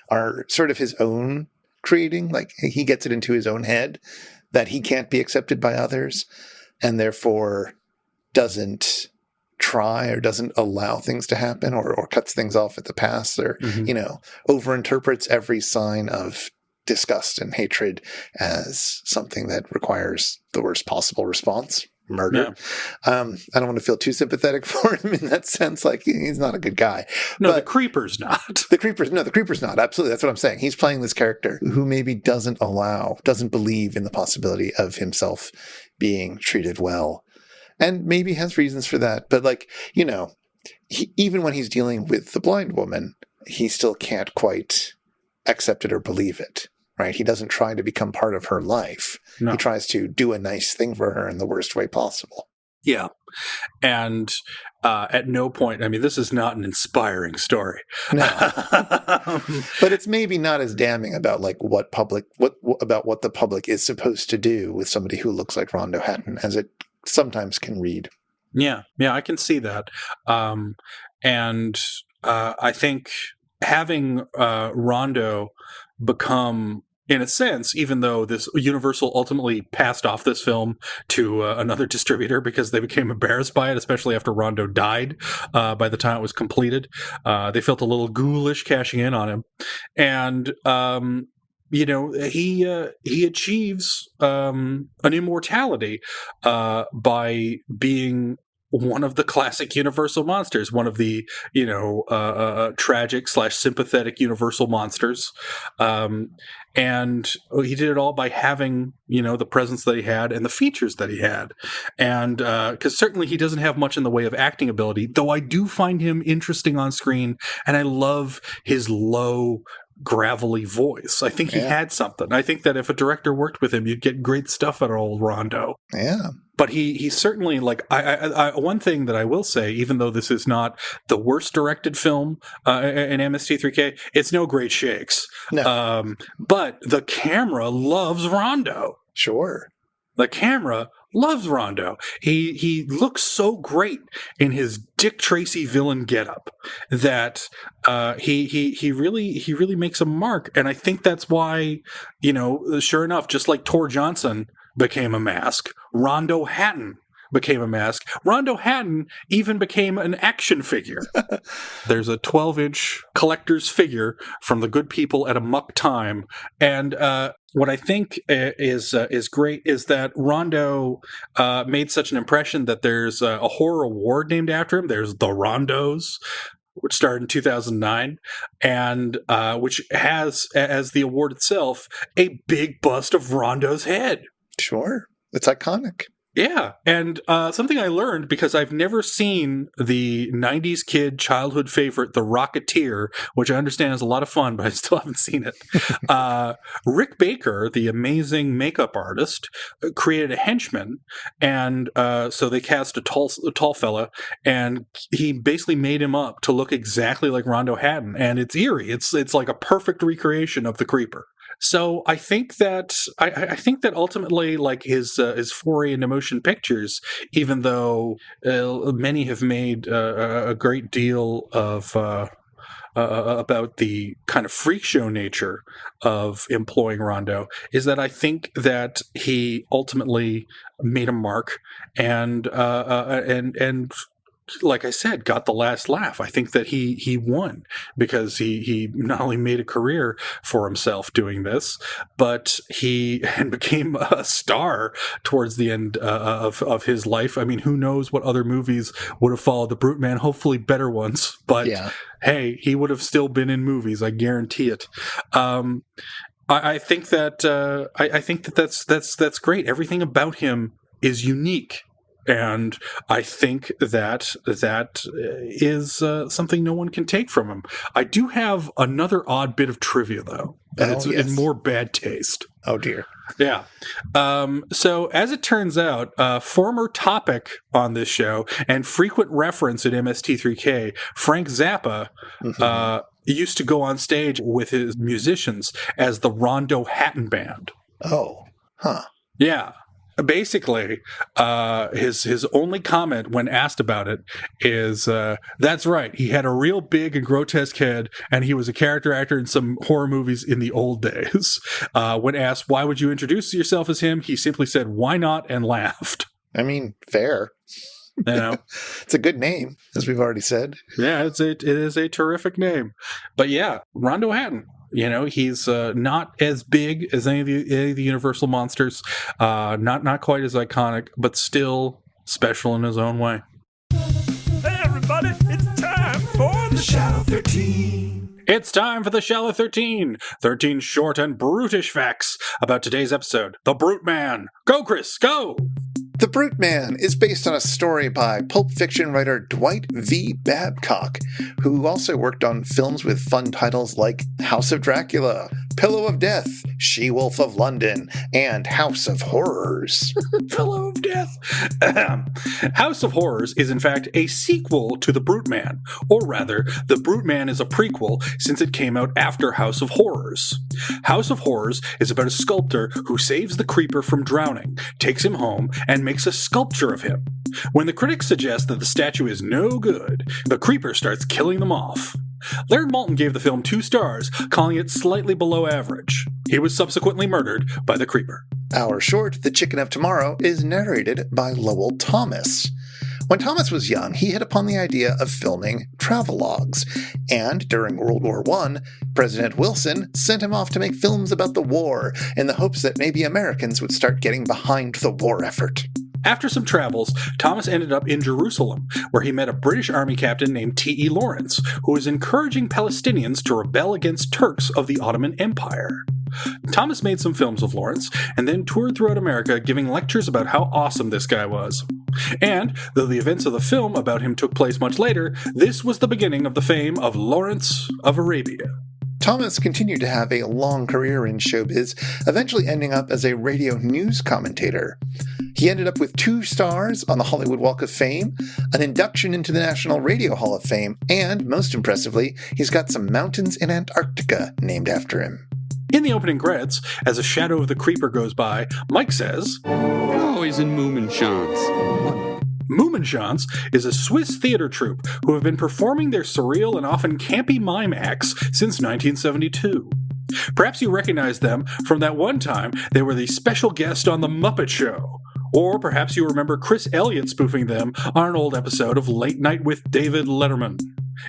are sort of his own creating. Like, he gets it into his own head that he can't be accepted by others. And therefore, doesn't try or doesn't allow things to happen or cuts things off at the pass or, overinterprets every sign of disgust and hatred as something that requires the worst possible response. Murder. Yeah. I don't want to feel too sympathetic for him in that sense. Like, he's not a good guy.
No, but the Creeper's not.
The Creeper's not. Absolutely. That's what I'm saying. He's playing this character who maybe doesn't believe in the possibility of himself being treated well. And maybe has reasons for that. But even when he's dealing with the blind woman, he still can't quite accept it or believe it. Right? He doesn't try to become part of her life. No. He tries to do a nice thing for her in the worst way possible.
Yeah. And at no point, I mean, this is not an inspiring story.
No. But it's maybe not as damning about what the public is supposed to do with somebody who looks like Rondo Hatton as it sometimes can read.
Yeah. Yeah, I can see that. And I think having Rondo become, in a sense, even though this Universal ultimately passed off this film to another distributor because they became embarrassed by it, especially after Rondo died by the time it was completed. They felt a little ghoulish cashing in on him. And, he achieves an immortality by being one of the classic Universal monsters, one of the, tragic / sympathetic Universal monsters. And he did it all by having, the presence that he had and the features that he had. And because certainly he doesn't have much in the way of acting ability, though I do find him interesting on screen. And I love his low, gravelly voice. I think he had something. I think that if a director worked with him, you'd get great stuff out of old Rondo.
Yeah.
But he certainly, I one thing that I will say, even though this is not the worst directed film in MST3K, it's no great shakes.
No.
But the camera loves Rondo.
Sure.
The camera loves Rondo. He looks so great in his Dick Tracy villain getup that he really makes a mark. And I think that's why, sure enough, just like Tor Johnson became a mask, Rondo Hatton became a mask. Rondo Hatton even became an action figure. There's a 12-inch collector's figure from the good people at Amok Time. And what I think is great is that Rondo made such an impression that there's a horror award named after him. There's the Rondos, which started in 2009, and which has, as the award itself, a big bust of Rondo's head.
Sure. It's iconic.
Yeah, and something I learned, because I've never seen the 90s kid childhood favorite, The Rocketeer, which I understand is a lot of fun, but I still haven't seen it. Rick Baker, the amazing makeup artist, created a henchman, and so they cast a tall fella, and he basically made him up to look exactly like Rondo Hatton, and it's eerie. It's like a perfect recreation of the Creeper. So I think that ultimately, like his foray into motion pictures, even though many have made a great deal of about the kind of freak show nature of employing Rondo, is that I think that he ultimately made a mark and like I said, got the last laugh. I think that he won because he not only made a career for himself doing this, but he became a star towards the end of his life. I mean, who knows what other movies would have followed The Brute Man? Hopefully better ones. But hey, he would have still been in movies. I guarantee it. I think that I think that that's great. Everything about him is unique. And I think that is something no one can take from him. I do have another odd bit of trivia, though, and it's in more bad taste.
Oh, dear.
Yeah. So as it turns out, former topic on this show and frequent reference at MST3K, Frank Zappa, used to go on stage with his musicians as the Rondo Hatton Band.
Oh, huh.
Yeah. Basically, his only comment when asked about it is, that's right, he had a real big and grotesque head, and he was a character actor in some horror movies in the old days. When asked, why would you introduce yourself as him, he simply said, why not, and laughed.
I mean, fair.
You know?
It's a good name, as we've already said.
Yeah, it is a terrific name. But yeah, Rondo Hatton. You know, he's not as big as any of the Universal monsters, not quite as iconic, but still special in his own way.
Hey everybody, it's time for the Shallow 13.
It's time for the Shallow 13. 13 short and brutish facts about today's episode. The Brute Man. Go, Chris, go!
The Brute Man is based on a story by Pulp Fiction writer Dwight V. Babcock, who also worked on films with fun titles like House of Dracula, Pillow of Death, She-Wolf of London, and House of Horrors.
Pillow of Death. House of Horrors is in fact a sequel to The Brute Man, or rather, The Brute Man is a prequel since it came out after House of Horrors. House of Horrors is about a sculptor who saves the creeper from drowning, takes him home, and makes a sculpture of him. When the critics suggest that the statue is no good, the creeper starts killing them off. Laird Malton gave the film 2 stars, calling it slightly below average. He was subsequently murdered by the creeper.
Our short, The Chicken of Tomorrow, is narrated by Lowell Thomas. When Thomas was young, he hit upon the idea of filming travelogues, and during World War I, President Wilson sent him off to make films about the war in the hopes that maybe Americans would start getting behind the war effort.
After some travels, Thomas ended up in Jerusalem, where he met a British army captain named T.E. Lawrence, who was encouraging Palestinians to rebel against Turks of the Ottoman Empire. Thomas made some films of Lawrence, and then toured throughout America giving lectures about how awesome this guy was. And, though the events of the film about him took place much later, this was the beginning of the fame of Lawrence of Arabia.
Thomas continued to have a long career in showbiz, eventually ending up as a radio news commentator. He ended up with 2 stars on the Hollywood Walk of Fame, an induction into the National Radio Hall of Fame, and, most impressively, he's got some mountains in Antarctica named after him.
In the opening credits, as a shadow of the creeper goes by, Mike says,
Oh, he's in Moominchance.
Moominchance is a Swiss theater troupe who have been performing their surreal and often campy mime acts since 1972. Perhaps you recognize them from that one time they were the special guest on The Muppet Show. Or perhaps you remember Chris Elliott spoofing them on an old episode of Late Night with David Letterman.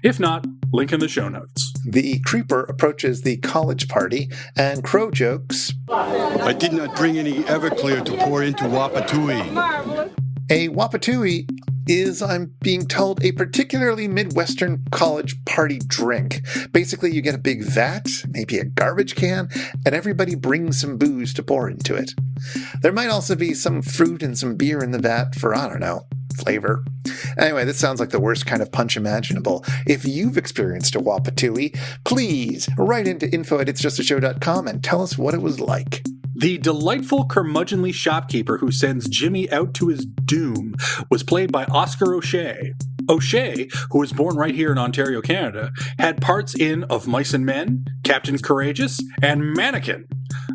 If not, link in the show notes.
The creeper approaches the college party, and Crow jokes,
I did not bring any Everclear to pour into Wapatui.
A Wapatui is, I'm being told, a particularly Midwestern college party drink. Basically, you get a big vat, maybe a garbage can, and everybody brings some booze to pour into it. There might also be some fruit and some beer in the vat for, I don't know, flavor. Anyway, this sounds like the worst kind of punch imaginable. If you've experienced a Wapatui, please write into info@itsjustashow.com and tell us what it was like.
The delightful curmudgeonly shopkeeper who sends Jimmy out to his doom was played by Oscar O'Shea. O'Shea, who was born right here in Ontario, Canada, had parts in Of Mice and Men, Captain Courageous, and Mannequin.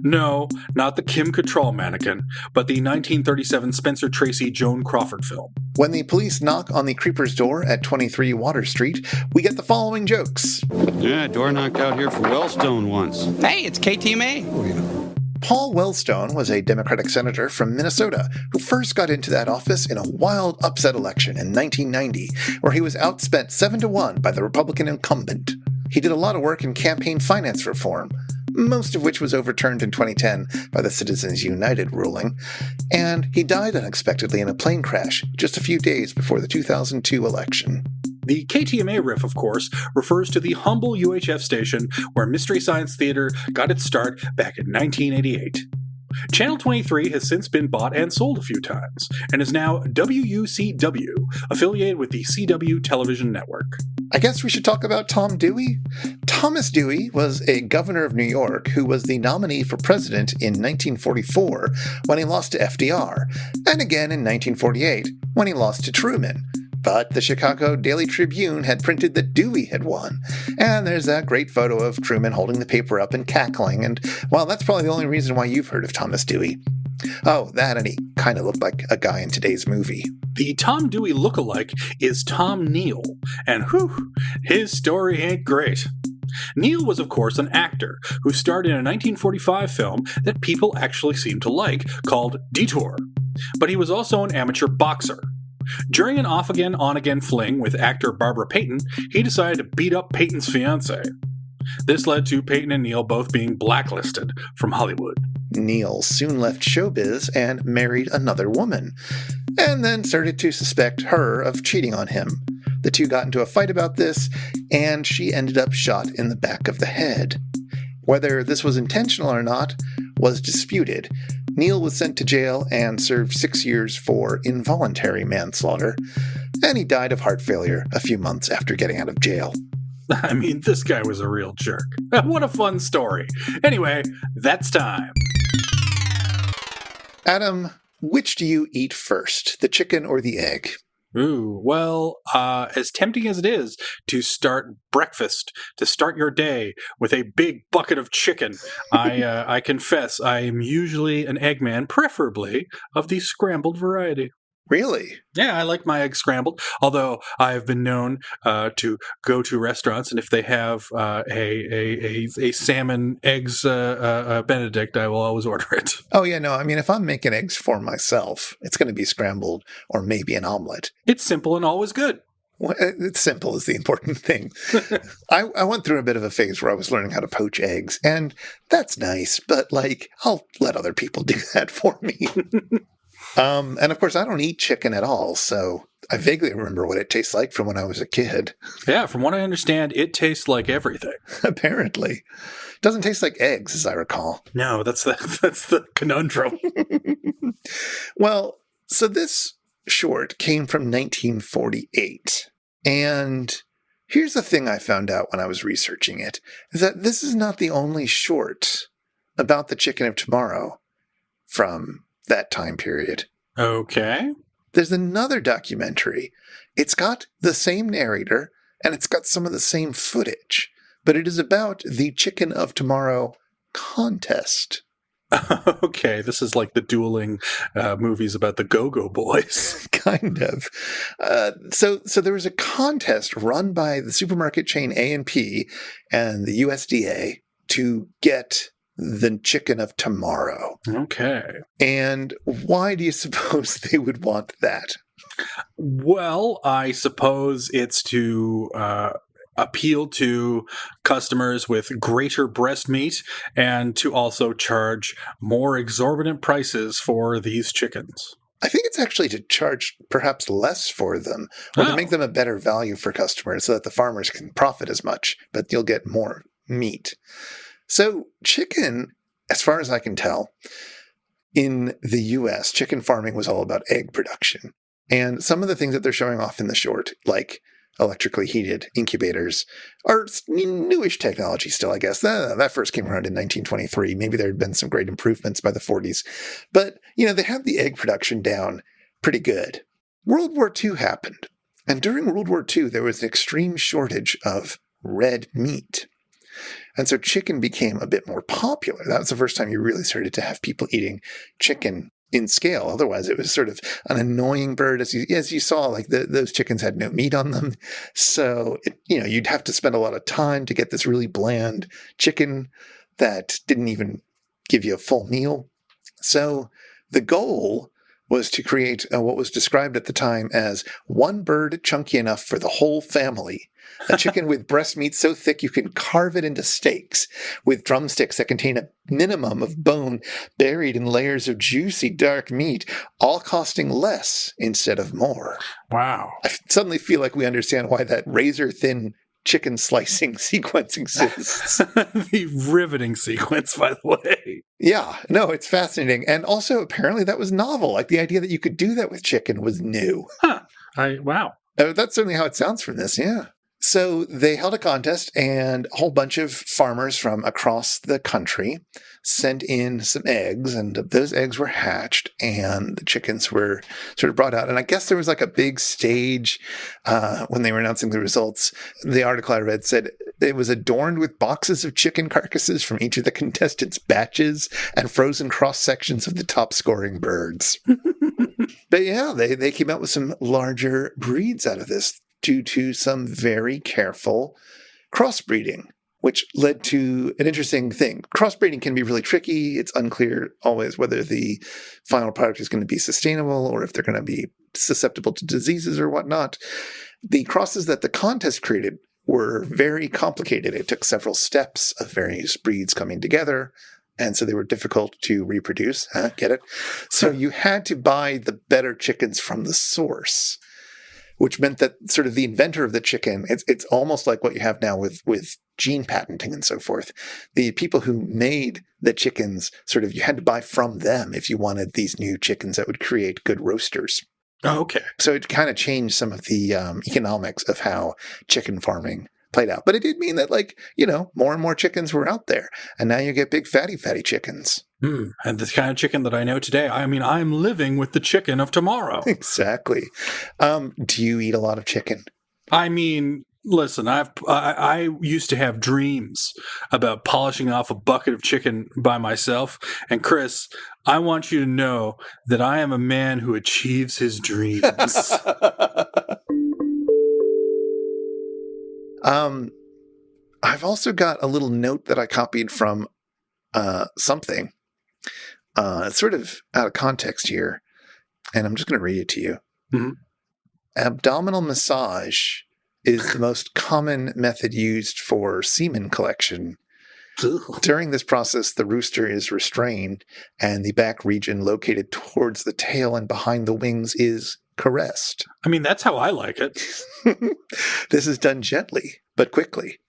No, not the Kim Cattrall Mannequin, but the 1937 Spencer Tracy Joan Crawford film.
When the police knock on the creeper's door at 23 Water Street, we get the following jokes.
Yeah, door knocked out here for Wellstone once.
Hey, it's KTMA.
Paul Wellstone was a Democratic senator from Minnesota who first got into that office in a wild upset election in 1990, where he was outspent 7-1 by the Republican incumbent. He did a lot of work in campaign finance reform, most of which was overturned in 2010 by the Citizens United ruling, and he died unexpectedly in a plane crash just a few days before the 2002 election.
The KTMA riff, of course, refers to the humble UHF station where Mystery Science Theater got its start back in 1988. Channel 23 has since been bought and sold a few times, and is now WUCW, affiliated with the CW television network.
I guess we should talk about Tom Dewey. Thomas Dewey was a governor of New York who was the nominee for president in 1944 when he lost to FDR, and again in 1948 when he lost to Truman. But the Chicago Daily Tribune had printed that Dewey had won. And there's that great photo of Truman holding the paper up and cackling, and, well, that's probably the only reason why you've heard of Thomas Dewey. Oh, that, and he kind of looked like a guy in today's movie.
The Tom Dewey lookalike is Tom Neal, and whew, his story ain't great. Neal was, of course, an actor who starred in a 1945 film that people actually seemed to like, called Detour. But he was also an amateur boxer. During an off-again, on-again fling with actor Barbara Payton, he decided to beat up Payton's fiancée. This led to Payton and Neal both being blacklisted from Hollywood.
Neal soon left showbiz and married another woman, and then started to suspect her of cheating on him. The two got into a fight about this, and she ended up shot in the back of the head. Whether this was intentional or not was disputed. Neal was sent to jail and served 6 years for involuntary manslaughter, and he died of heart failure a few months after getting out of jail.
I mean, this guy was a real jerk. What a fun story. Anyway, that's time.
Adam, which do you eat first, the chicken or the egg?
Ooh, well, as tempting as it is to start breakfast, to start your day with a big bucket of chicken, I confess I am usually an egg man, preferably of the scrambled variety.
Really?
Yeah, I like my eggs scrambled, although I have been known to go to restaurants, and if they have a salmon eggs Benedict, I will always order it.
Oh, yeah, no, I mean, if I'm making eggs for myself, it's going to be scrambled or maybe an omelet.
It's simple and always good.
Well, it's simple is the important thing. I went through a bit of a phase where I was learning how to poach eggs, and that's nice, but, I'll let other people do that for me. And of course, I don't eat chicken at all, so I vaguely remember what it tastes like from when I was a kid.
Yeah, from what I understand, it tastes like everything.
Apparently. Doesn't taste like eggs, as I recall.
No, that's the conundrum.
Well, so this short came from 1948. And here's the thing I found out when I was researching it, is that this is not the only short about the chicken of tomorrow from that time period.
Okay.
There's another documentary. It's got the same narrator, and it's got some of the same footage, but it is about the Chicken of Tomorrow contest.
Okay, this is like the dueling movies about the Go-Go Boys.
Kind of. So there was a contest run by the supermarket chain A&P and the USDA to get the chicken of tomorrow.
Okay.
And why do you suppose they would want that?
Well, I suppose it's to appeal to customers with greater breast meat and to also charge more exorbitant prices for these chickens.
I think it's actually to charge perhaps less for them, or to make them a better value for customers so that the farmers can profit as much, but you'll get more meat. So chicken, as far as I can tell, in the U.S., chicken farming was all about egg production. And some of the things that they're showing off in the short, like electrically heated incubators, are newish technology still, I guess. That first came around in 1923. Maybe there had been some great improvements by the 40s. But, they have the egg production down pretty good. World War II happened. And during World War II, there was an extreme shortage of red meat. And so chicken became a bit more popular. That was the first time you really started to have people eating chicken in scale. Otherwise, it was sort of an annoying bird. As you saw, those chickens had no meat on them. So, you'd have to spend a lot of time to get this really bland chicken that didn't even give you a full meal. So the goal was to create what was described at the time as one bird chunky enough for the whole family. A chicken with breast meat so thick you can carve it into steaks, with drumsticks that contain a minimum of bone buried in layers of juicy dark meat, all costing less instead of more.
Wow.
I suddenly feel like we understand why that razor-thin chicken slicing sequence exists.
The riveting sequence, by the way.
Yeah, no, it's fascinating. And also, apparently that was novel. Like, the idea that you could do that with chicken was new.
Huh. Wow.
That's certainly how it sounds from this, yeah. So they held a contest, and a whole bunch of farmers from across the country sent in some eggs, and those eggs were hatched, and the chickens were sort of brought out. And I guess there was like a big stage when they were announcing the results. The article I read said it was adorned with boxes of chicken carcasses from each of the contestants' batches and frozen cross-sections of the top-scoring birds. But yeah, they came out with some larger breeds out of this, due to some very careful crossbreeding. which led to an interesting thing. Crossbreeding can be really tricky. It's unclear always whether the final product is going to be sustainable or if they're going to be susceptible to diseases or whatnot. The crosses that the contest created were very complicated. It took several steps of various breeds coming together, and so they were difficult to reproduce. Get it? So you had to buy the better chickens from the source, which meant that sort of the inventor of the chicken, it's almost like what you have now with gene patenting and so forth. The people who made the chickens, sort of, you had to buy from them if you wanted these new chickens that would create good roasters.
Oh, okay.
So it kind of changed some of the economics of how chicken farming played out. But it did mean that, like, you know, more and more chickens were out there. And now you get big fatty chickens.
And the kind of chicken that I know today, I mean, I'm living with the chicken of tomorrow.
Exactly. Do you eat a lot of chicken?
I mean, listen, I used to have dreams about polishing off a bucket of chicken by myself. And Chris, I want you to know that I am a man who achieves his dreams.
I've also got a little note that I copied from something. It's sort of out of context here, and I'm just going to read it to you.
Mm-hmm.
Abdominal massage is the most common method used for semen collection. During this process, the rooster is restrained, and the back region located towards the tail and behind the wings is caressed.
I mean, that's how I like it.
This is done gently, but quickly.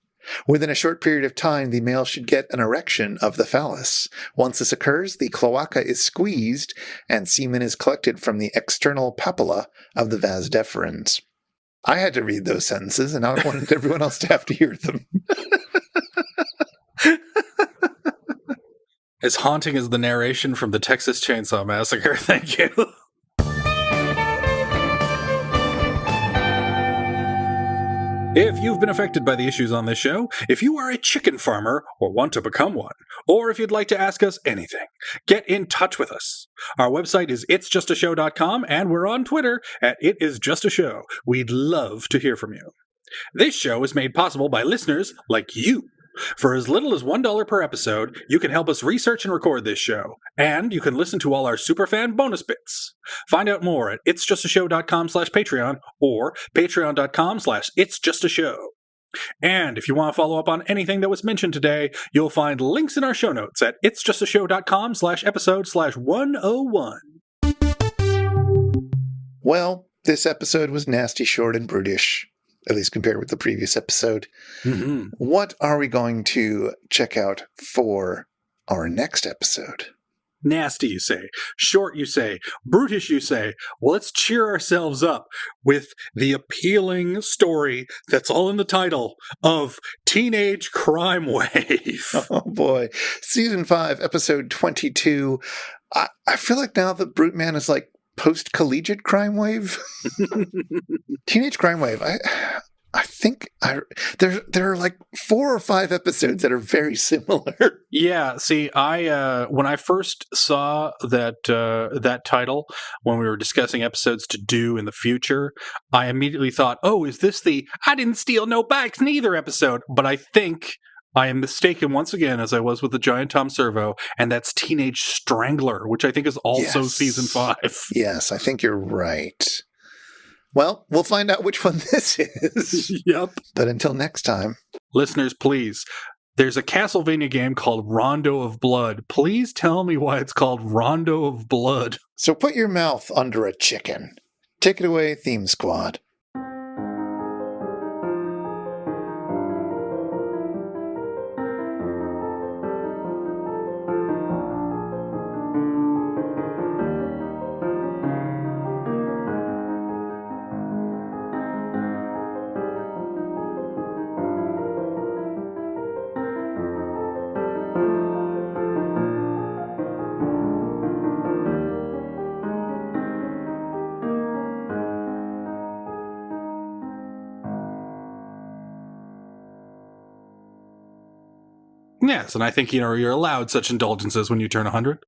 Within a short period of time, the male should get an erection of the phallus. Once this occurs, the cloaca is squeezed, and semen is collected from the external papilla of the vas deferens. I had to read those sentences, and I wanted everyone else to have to hear them.
As haunting as the narration from the Texas Chainsaw Massacre. Thank you. If you've been affected by the issues on this show, if you are a chicken farmer or want to become one, or if you'd like to ask us anything, get in touch with us. Our website is itsjustashow.com, and we're on Twitter at itisjustashow. We'd love to hear from you. This show is made possible by listeners like you. For as little as $1 per episode, you can help us research and record this show, and you can listen to all our superfan bonus bits. Find out more at itsjustashow.com/Patreon or patreon.com/itsjustashow. And if you want to follow up on anything that was mentioned today, you'll find links in our show notes at itsjustashow.com/episode/101.
Well, this episode was nasty, short, and brutish. At least compared with the previous episode.
Mm-hmm.
What are we going to check out for our next episode?
Nasty, you say. Short, you say. Brutish, you say. Well, let's cheer ourselves up with the appealing story that's all in the title of Teenage Crime Wave.
Oh, boy. Season 5, episode 22. I feel like now the Brute Man is like post-collegiate crime wave. Teenage Crime Wave. I think there are like 4 or 5 episodes that are very similar.
Yeah, see, I when I first saw that title when we were discussing episodes to do in the future, I immediately thought, "Oh, is this the I didn't steal no bikes neither episode?" But I think I am mistaken once again, as I was with the Giant Tom Servo, and that's Teenage Strangler, which I think is also season 5.
Yes, I think you're right. Well, we'll find out which one this is.
Yep.
But until next time.
Listeners, please, there's a Castlevania game called Rondo of Blood. Please tell me why it's called Rondo of Blood.
So put your mouth under a chicken. Take it away, Theme Squad.
Yes, and I think, you're allowed such indulgences when you turn 100.